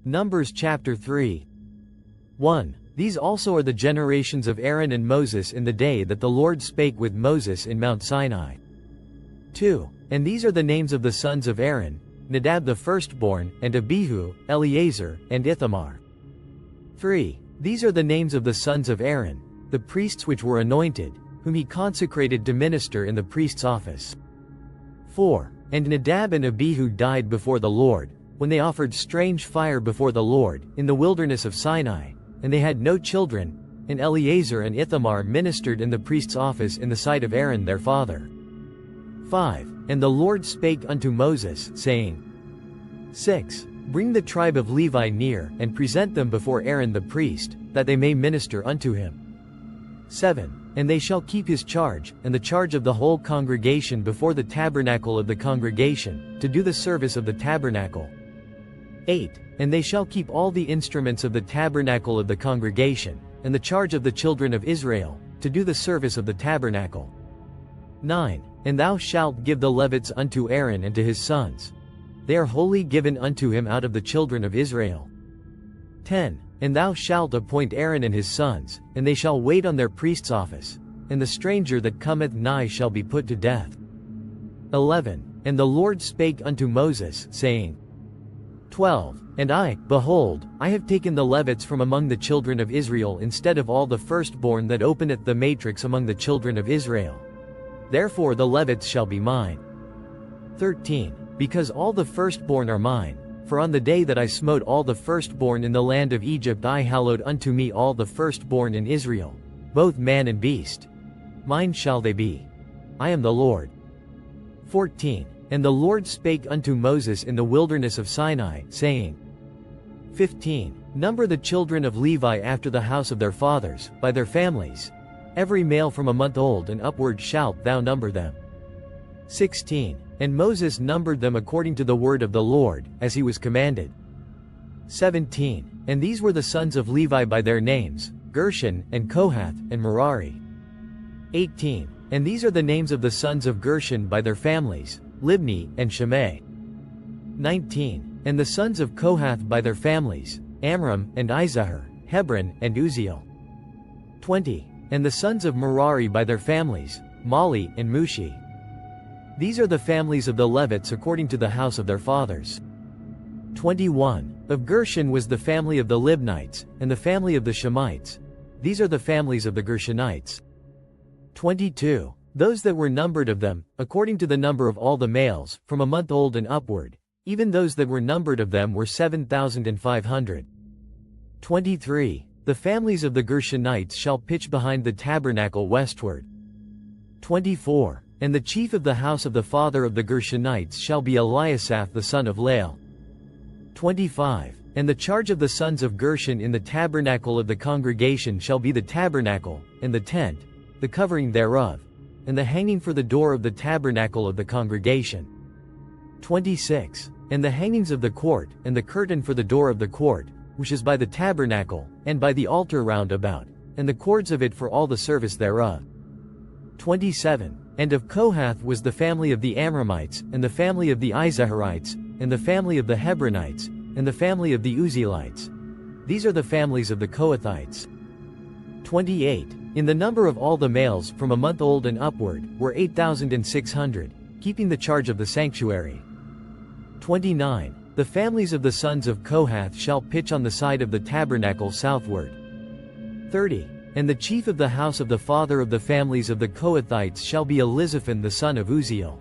Numbers chapter 3. 1. These also are the generations of Aaron and Moses in the day that the Lord spake with Moses in Mount Sinai. 2. And these are the names of the sons of Aaron, Nadab the firstborn, and Abihu, Eleazar, and Ithamar. 3. These are the names of the sons of Aaron, the priests which were anointed, whom he consecrated to minister in the priest's office. 4. And Nadab and Abihu died before the Lord, when they offered strange fire before the Lord, in the wilderness of Sinai, and they had no children, and Eleazar and Ithamar ministered in the priest's office in the sight of Aaron their father. 5. And the Lord spake unto Moses, saying, 6. Bring the tribe of Levi near, and present them before Aaron the priest, that they may minister unto him. 7. And they shall keep his charge, and the charge of the whole congregation before the tabernacle of the congregation, to do the service of the tabernacle. 8. And they shall keep all the instruments of the tabernacle of the congregation, and the charge of the children of Israel, to do the service of the tabernacle. 9. And thou shalt give the Levites unto Aaron and to his sons. They are wholly given unto him out of the children of Israel. 10. And thou shalt appoint Aaron and his sons, and they shall wait on their priest's office, and the stranger that cometh nigh shall be put to death. 11. And the Lord spake unto Moses, saying, 12. And I, behold, I have taken the Levites from among the children of Israel instead of all the firstborn that openeth the matrix among the children of Israel. Therefore the Levites shall be mine. 13. Because all the firstborn are mine, for on the day that I smote all the firstborn in the land of Egypt I hallowed unto me all the firstborn in Israel, both man and beast. Mine shall they be. I am the Lord. 14. And the Lord spake unto Moses in the wilderness of Sinai, saying, 15. Number the children of Levi after the house of their fathers, by their families. Every male from a month old and upward shalt thou number them. 16. And Moses numbered them according to the word of the Lord, as he was commanded. 17. And these were the sons of Levi by their names, Gershon, and Kohath, and Merari. 18. And these are the names of the sons of Gershon by their families, Libni, and Shimei. 19. And the sons of Kohath by their families, Amram, and Izahar, Hebron, and Uzziel. 20. And the sons of Merari by their families, Mali, and Mushi. These are the families of the Levites according to the house of their fathers. 21. Of Gershon was the family of the Libnites, and the family of the Shemites. These are the families of the Gershonites. 22. Those that were numbered of them, according to the number of all the males, from a month old and upward, even those that were numbered of them were 7,500. 23. The families of the Gershonites shall pitch behind the tabernacle westward. 24. And the chief of the house of the father of the Gershonites shall be Eliasaph the son of Lael. 25. And the charge of the sons of Gershon in the tabernacle of the congregation shall be the tabernacle, and the tent, the covering thereof, and the hanging for the door of the tabernacle of the congregation. 26. And the hangings of the court, and the curtain for the door of the court, which is by the tabernacle, and by the altar round about, and the cords of it for all the service thereof. 27. And of Kohath was the family of the Amramites, and the family of the Izaharites, and the family of the Hebronites, and the family of the Uzzielites. These are the families of the Kohathites. 28. In the number of all the males, from a month old and upward, were 8,600, keeping the charge of the sanctuary. 29. The families of the sons of Kohath shall pitch on the side of the tabernacle southward. 30. And the chief of the house of the father of the families of the Kohathites shall be Elizaphan the son of Uzziel.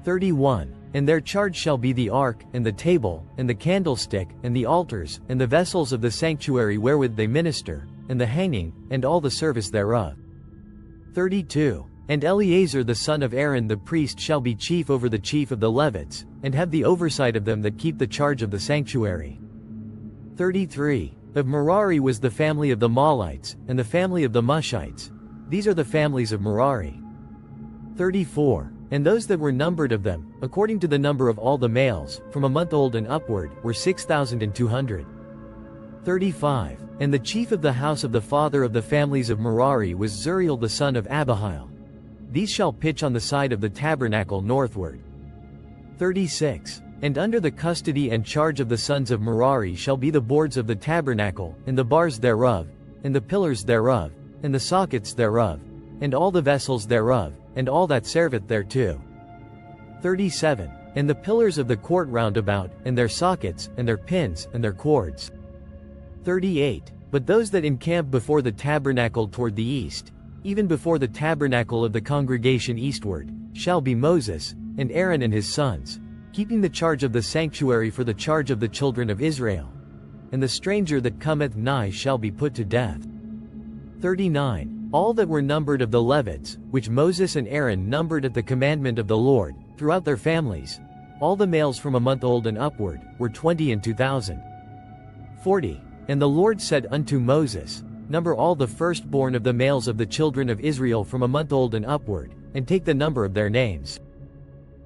31. And their charge shall be the ark, and the table, and the candlestick, and the altars, and the vessels of the sanctuary wherewith they minister, and the hanging, and all the service thereof. 32. And Eleazar the son of Aaron the priest shall be chief over the chief of the Levites, and have the oversight of them that keep the charge of the sanctuary. 33. Of Merari was the family of the Malites, and the family of the Mushites. These are the families of Merari. 34. And those that were numbered of them, according to the number of all the males, from a month old and upward, were 6,200. 35. And the chief of the house of the father of the families of Merari was Zuriel the son of Abihail. These shall pitch on the side of the tabernacle northward. 36. And under the custody and charge of the sons of Merari shall be the boards of the tabernacle, and the bars thereof, and the pillars thereof, and the sockets thereof, and all the vessels thereof, and all that serveth thereto. 37. And the pillars of the court round about, and their sockets, and their pins, and their cords. 38. But those that encamp before the tabernacle toward the east, even before the tabernacle of the congregation eastward, shall be Moses, and Aaron and his sons, keeping the charge of the sanctuary for the charge of the children of Israel. And the stranger that cometh nigh shall be put to death. 39. All that were numbered of the Levites, which Moses and Aaron numbered at the commandment of the Lord, throughout their families, all the males from a month old and upward, were 20 and 2,000. 40. And the Lord said unto Moses, Number all the firstborn of the males of the children of Israel from a month old and upward, and take the number of their names.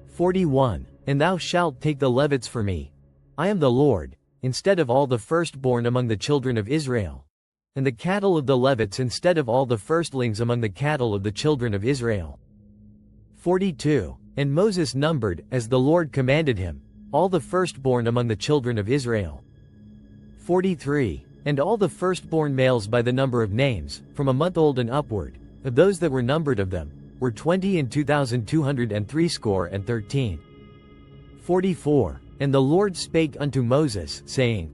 41. And thou shalt take the Levites for me. I am the Lord, instead of all the firstborn among the children of Israel. And the cattle of the Levites instead of all the firstlings among the cattle of the children of Israel. 42. And Moses numbered, as the Lord commanded him, all the firstborn among the children of Israel. 43. And all the firstborn males by the number of names, from a month old and upward, of those that were numbered of them, were 20 and 2,213. 44. And the Lord spake unto Moses, saying,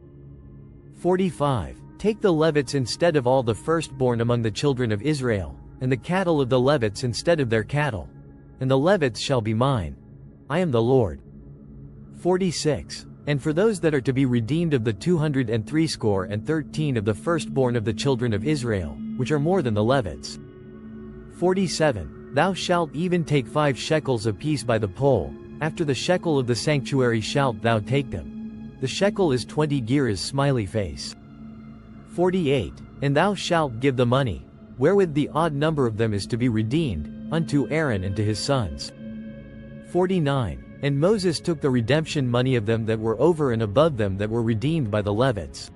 45. Take the Levites instead of all the firstborn among the children of Israel, and the cattle of the Levites instead of their cattle. And the Levites shall be mine. I am the Lord. 46. And for those that are to be redeemed of the 213 of the firstborn of the children of Israel, which are more than the Levites. 47. Thou shalt even take 5 shekels apiece by the poll, after the shekel of the sanctuary shalt thou take them. The shekel is 20 gerahs smiley face. 48. And thou shalt give the money, wherewith the odd number of them is to be redeemed, unto Aaron and to his sons. 49. And Moses took the redemption money of them that were over and above them that were redeemed by the Levites.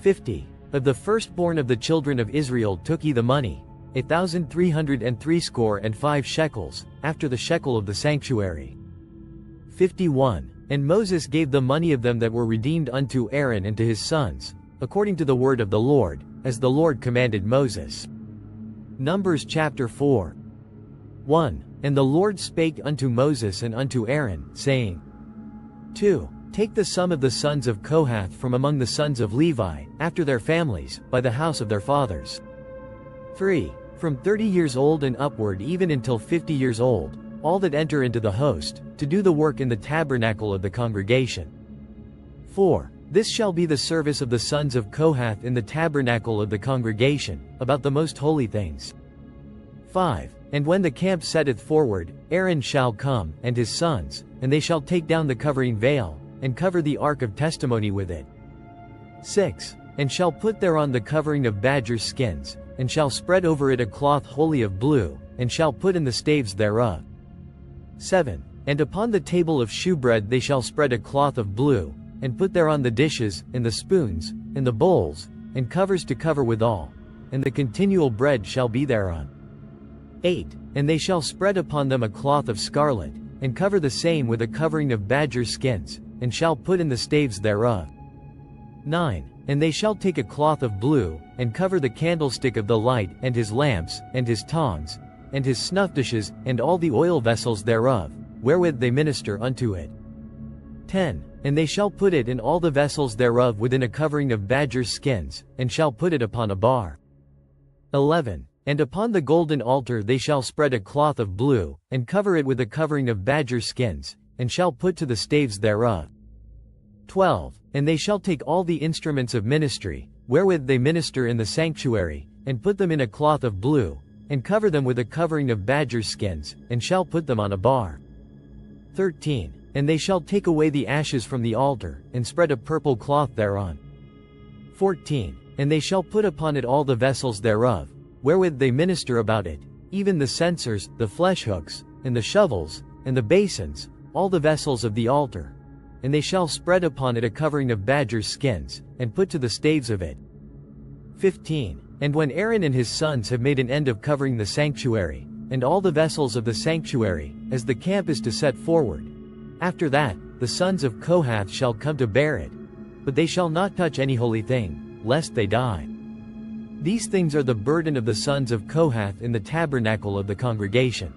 50. Of the firstborn of the children of Israel took he the money, 1,365 shekels, after the shekel of the sanctuary. 51. And Moses gave the money of them that were redeemed unto Aaron and to his sons, according to the word of the Lord, as the Lord commanded Moses. Numbers chapter 4. 1. And the Lord spake unto Moses and unto Aaron, saying, 2. Take the sum of the sons of Kohath from among the sons of Levi, after their families, by the house of their fathers. 3. From 30 years old and upward even until 50 years old, all that enter into the host, to do the work in the tabernacle of the congregation. 4. This shall be the service of the sons of Kohath in the tabernacle of the congregation, about the most holy things. 5. And when the camp setteth forward, Aaron shall come, and his sons, and they shall take down the covering veil, and cover the ark of testimony with it. 6. And shall put thereon the covering of badgers' skins, and shall spread over it a cloth wholly of blue, and shall put in the staves thereof. 7. And upon the table of shewbread they shall spread a cloth of blue, and put thereon the dishes, and the spoons, and the bowls, and covers to cover withal, and the continual bread shall be thereon. 8. And they shall spread upon them a cloth of scarlet, and cover the same with a covering of badger skins, and shall put in the staves thereof. 9. And they shall take a cloth of blue, and cover the candlestick of the light, and his lamps, and his tongs, and his snuff dishes, and all the oil vessels thereof, wherewith they minister unto it. 10. And they shall put it in all the vessels thereof within a covering of badger skins, and shall put it upon a bar. 11. And upon the golden altar they shall spread a cloth of blue, and cover it with a covering of badger skins, and shall put to the staves thereof. 12. And they shall take all the instruments of ministry, wherewith they minister in the sanctuary, and put them in a cloth of blue, and cover them with a covering of badger skins, and shall put them on a bar. 13. And they shall take away the ashes from the altar, and spread a purple cloth thereon. 14. And they shall put upon it all the vessels thereof, wherewith they minister about it, even the censers, the flesh hooks, and the shovels, and the basins, all the vessels of the altar. And they shall spread upon it a covering of badger skins, and put to the staves of it. 15. And when Aaron and his sons have made an end of covering the sanctuary, and all the vessels of the sanctuary, as the camp is to set forward, after that, the sons of Kohath shall come to bear it, but they shall not touch any holy thing, lest they die. These things are the burden of the sons of Kohath in the tabernacle of the congregation.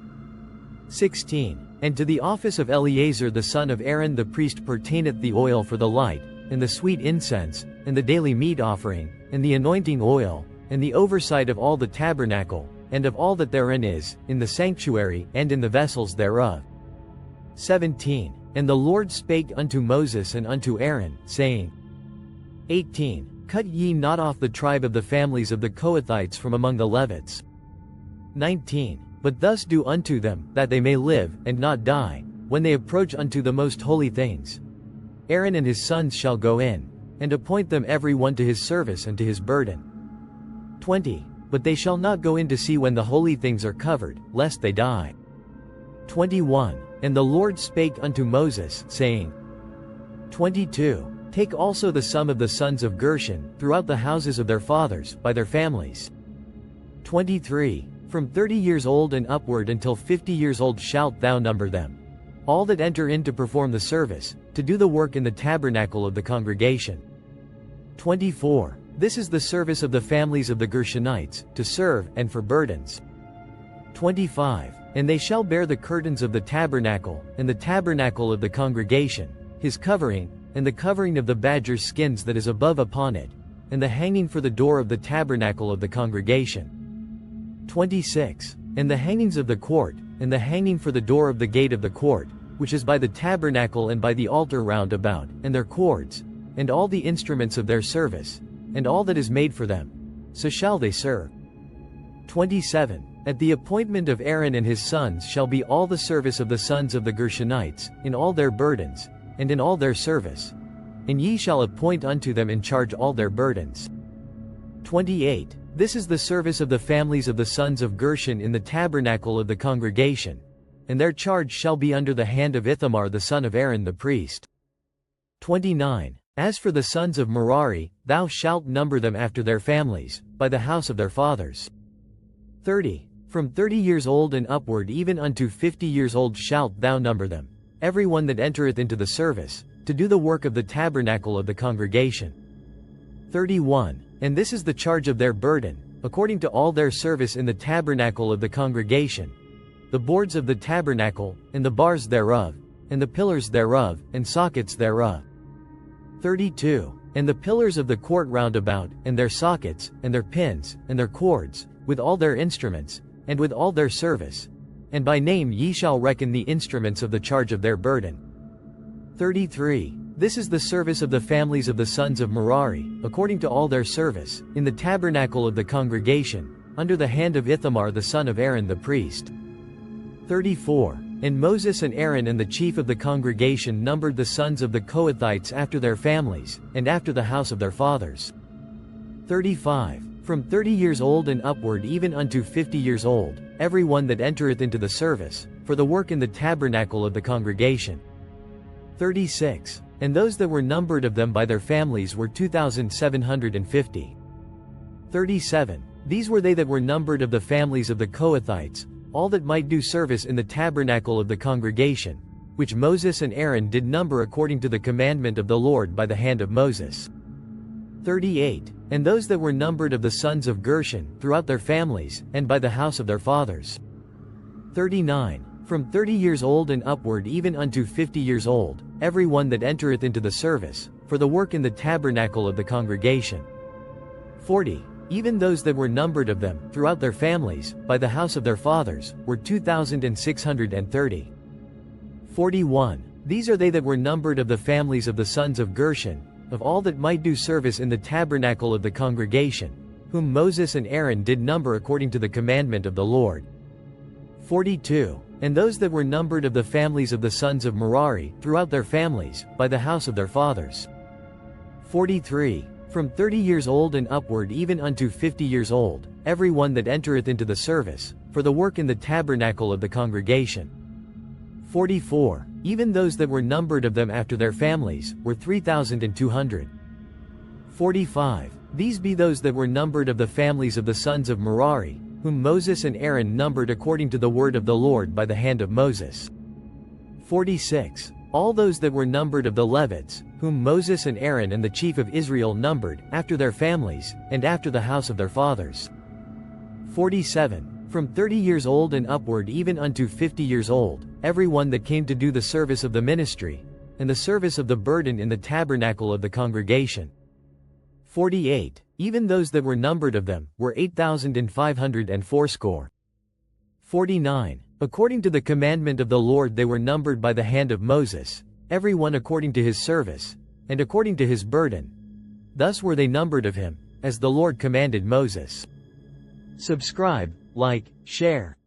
16. And to the office of Eleazar the son of Aaron the priest pertaineth the oil for the light, and the sweet incense, and the daily meat offering, and the anointing oil, and the oversight of all the tabernacle, and of all that therein is, in the sanctuary, and in the vessels thereof. 17. And the Lord spake unto Moses and unto Aaron, saying, 18. Cut ye not off the tribe of the families of the Kohathites from among the Levites. 19. But thus do unto them, that they may live, and not die, when they approach unto the most holy things. Aaron and his sons shall go in, and appoint them every one to his service and to his burden. 20. But they shall not go in to see when the holy things are covered, lest they die. 21. And the Lord spake unto Moses, saying, 22. Take also the sum of the sons of Gershon, throughout the houses of their fathers, by their families. 23. From 30 years old and upward until 50 years old shalt thou number them. All that enter in to perform the service, to do the work in the tabernacle of the congregation. 24. This is the service of the families of the Gershonites, to serve, and for burdens. 25. And they shall bear the curtains of the tabernacle, and the tabernacle of the congregation, his covering, and the covering of the badger skins that is above upon it, and the hanging for the door of the tabernacle of the congregation. 26. And the hangings of the court, and the hanging for the door of the gate of the court, which is by the tabernacle and by the altar round about, and their cords, and all the instruments of their service, and all that is made for them, so shall they serve. 27. At the appointment of Aaron and his sons shall be all the service of the sons of the Gershonites, in all their burdens, and in all their service. And ye shall appoint unto them in charge all their burdens. 28. This is the service of the families of the sons of Gershon in the tabernacle of the congregation, and their charge shall be under the hand of Ithamar the son of Aaron the priest. 29. As for the sons of Merari, thou shalt number them after their families, by the house of their fathers. 30. From 30 years old and upward even unto 50 years old shalt thou number them, every one that entereth into the service, to do the work of the tabernacle of the congregation. 31. And this is the charge of their burden, according to all their service in the tabernacle of the congregation, the boards of the tabernacle, and the bars thereof, and the pillars thereof, and sockets thereof. 32. And the pillars of the court round about, and their sockets, and their pins, and their cords, with all their instruments, and with all their service. And by name ye shall reckon the instruments of the charge of their burden. 33. This is the service of the families of the sons of Merari, according to all their service, in the tabernacle of the congregation, under the hand of Ithamar the son of Aaron the priest. 34. And Moses and Aaron and the chief of the congregation numbered the sons of the Kohathites after their families, and after the house of their fathers. 35. From 30 years old and upward even unto 50 years old, every one that entereth into the service, for the work in the tabernacle of the congregation. 36. And those that were numbered of them by their families were 2,750. 37. These were they that were numbered of the families of the Kohathites, all that might do service in the tabernacle of the congregation, which Moses and Aaron did number according to the commandment of the Lord by the hand of Moses. 38. And those that were numbered of the sons of Gershon, throughout their families, and by the house of their fathers. 39. From 30 years old and upward even unto 50 years old, every one that entereth into the service, for the work in the tabernacle of the congregation. 40. Even those that were numbered of them, throughout their families, by the house of their fathers, were 2,630. 41. These are they that were numbered of the families of the sons of Gershon, of all that might do service in the tabernacle of the congregation, whom Moses and Aaron did number according to the commandment of the Lord. 42. And those that were numbered of the families of the sons of Merari, throughout their families, by the house of their fathers. 43. From 30 years old and upward even unto 50 years old, every one that entereth into the service, for the work in the tabernacle of the congregation. 44. Even those that were numbered of them after their families, were 3,200. 45. These be those that were numbered of the families of the sons of Merari, whom Moses and Aaron numbered according to the word of the Lord by the hand of Moses. 46. All those that were numbered of the Levites, whom Moses and Aaron and the chief of Israel numbered, after their families, and after the house of their fathers. 47. From 30 years old and upward even unto 50 years old, every one that came to do the service of the ministry, and the service of the burden in the tabernacle of the congregation. 48. Even those that were numbered of them, were 8,580. 49. According to the commandment of the Lord they were numbered by the hand of Moses, every one according to his service, and according to his burden. Thus were they numbered of him, as the Lord commanded Moses. Subscribe, like, share.